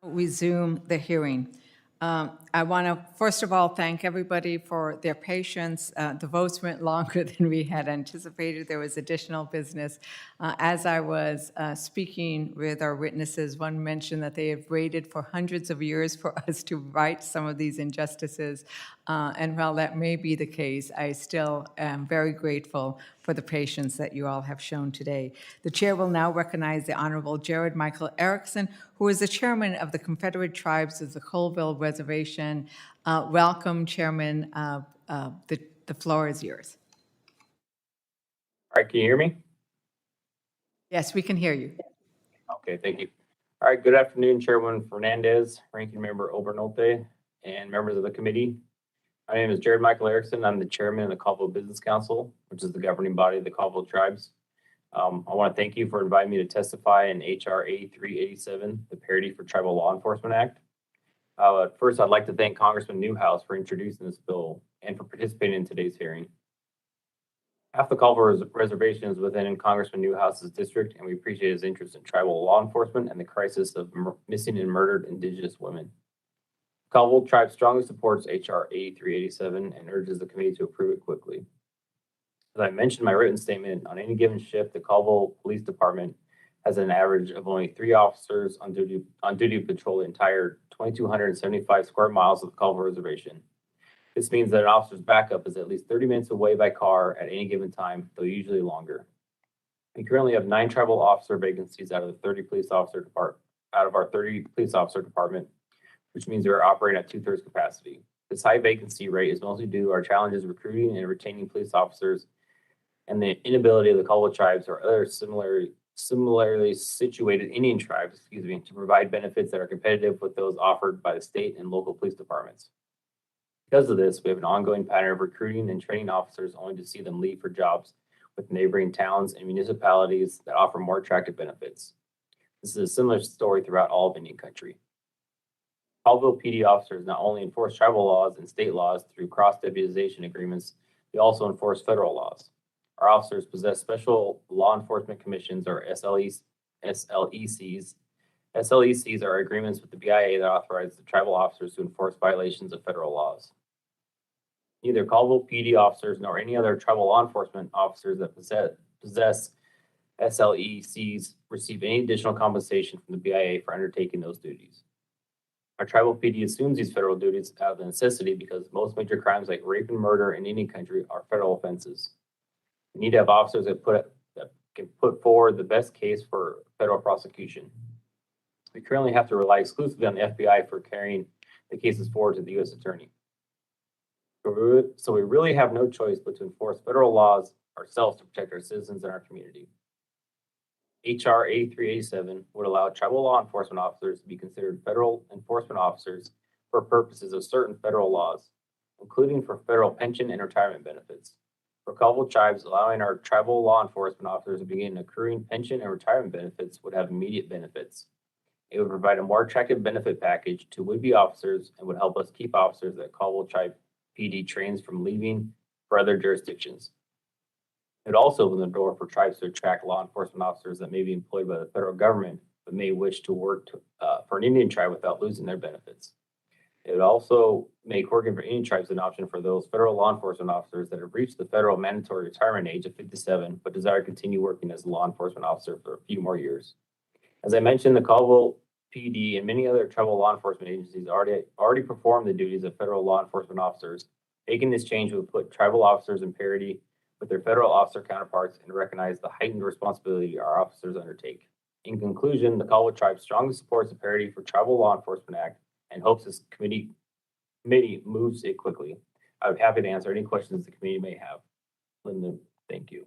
Resume the hearing. I want to, first of all, thank everybody for their patience. The votes went longer than we had anticipated. There was additional business. As I was speaking with our witnesses, one mentioned that they have waited for hundreds of years for us to right some of these injustices. And while that may be the case, I still am very grateful for the patience that you all have shown today. The chair will now recognize the Honorable Jared Michael Erickson, who is the chairman of the Confederated Tribes of the Colville Reservation. Welcome, Chairman. The floor is yours. All right, can you hear me? Yes, we can hear you. Okay, thank you. All right, good afternoon, Chairman Fernández, Ranking Member Obernolte, and members of the committee. My name is Jared Michael Erickson. I'm the chairman of the Colville Business Council, which is the governing body of the Colville Tribes. I want to thank you for inviting me to testify in H.R. 387, the Parity for Tribal Law Enforcement Act. First, I'd like to thank Congressman Newhouse for introducing this bill and for participating in today's hearing. Half the Colville Reservation is within Congressman Newhouse's district, and we appreciate his interest in tribal law enforcement and the crisis of missing and murdered Indigenous women. Colville Tribe strongly supports H.R. 387 and urges the committee to approve it quickly. As I mentioned in my written statement, on any given shift, the Colville Police Department has an average of only 3 officers on duty to patrol the entire 2,275 square miles of the Colville Reservation. This means that an officer's backup is at least 30 minutes away by car at any given time, though usually longer. We currently have 9 tribal officer vacancies out of our 30 police officer department, which means we are operating at 2/3 capacity. This high vacancy rate is mostly due to our challenges recruiting and retaining police officers and the inability of the Colville Tribes or other similarly situated Indian tribes, to provide benefits that are competitive with those offered by the state and local police departments. Because of this, we have an ongoing pattern of recruiting and training officers only to see them leave for jobs with neighboring towns and municipalities that offer more attractive benefits. This is a similar story throughout all of Indian country. Colville PD officers not only enforce tribal laws and state laws through cross-deputization agreements, they also enforce federal laws. Our officers possess special law enforcement commissions, or SLECs. SLECs are agreements with the BIA that authorize the tribal officers to enforce violations of federal laws. Neither Colville PD officers nor any other tribal law enforcement officers that possess SLECs receive any additional compensation from the BIA for undertaking those duties. Our tribal PD assumes these federal duties out of necessity because most major crimes like rape and murder in Indian country are federal offenses. We need to have officers that can put forward the best case for federal prosecution. We currently have to rely exclusively on the FBI for carrying the cases forward to the U.S. Attorney. So we really have no choice but to enforce federal laws ourselves to protect our citizens and our community. H.R. 387 would allow tribal law enforcement officers to be considered federal enforcement officers for purposes of certain federal laws, including for federal pension and retirement benefits. For Colville Tribes, allowing our tribal law enforcement officers to begin accruing pension and retirement benefits would have immediate benefits. It would provide a more attractive benefit package to would-be officers and would help us keep officers that Colville Tribe PD trains from leaving for other jurisdictions. It would also open the door for tribes to attract law enforcement officers that may be employed by the federal government but may wish to work for an Indian tribe without losing their benefits. It would also make working for Indian tribes an option for those federal law enforcement officers that have reached the federal mandatory retirement age of 57 but desire to continue working as a law enforcement officer for a few more years. As I mentioned, the Colville PD and many other tribal law enforcement agencies already perform the duties of federal law enforcement officers. Making this change would put tribal officers in parity with their federal officer counterparts and recognize the heightened responsibility our officers undertake. In conclusion, the Colville Tribe strongly supports the Parity for Tribal Law Enforcement Act and hopes this committee moves it quickly. I would be happy to answer any questions the committee may have. Linda, thank you.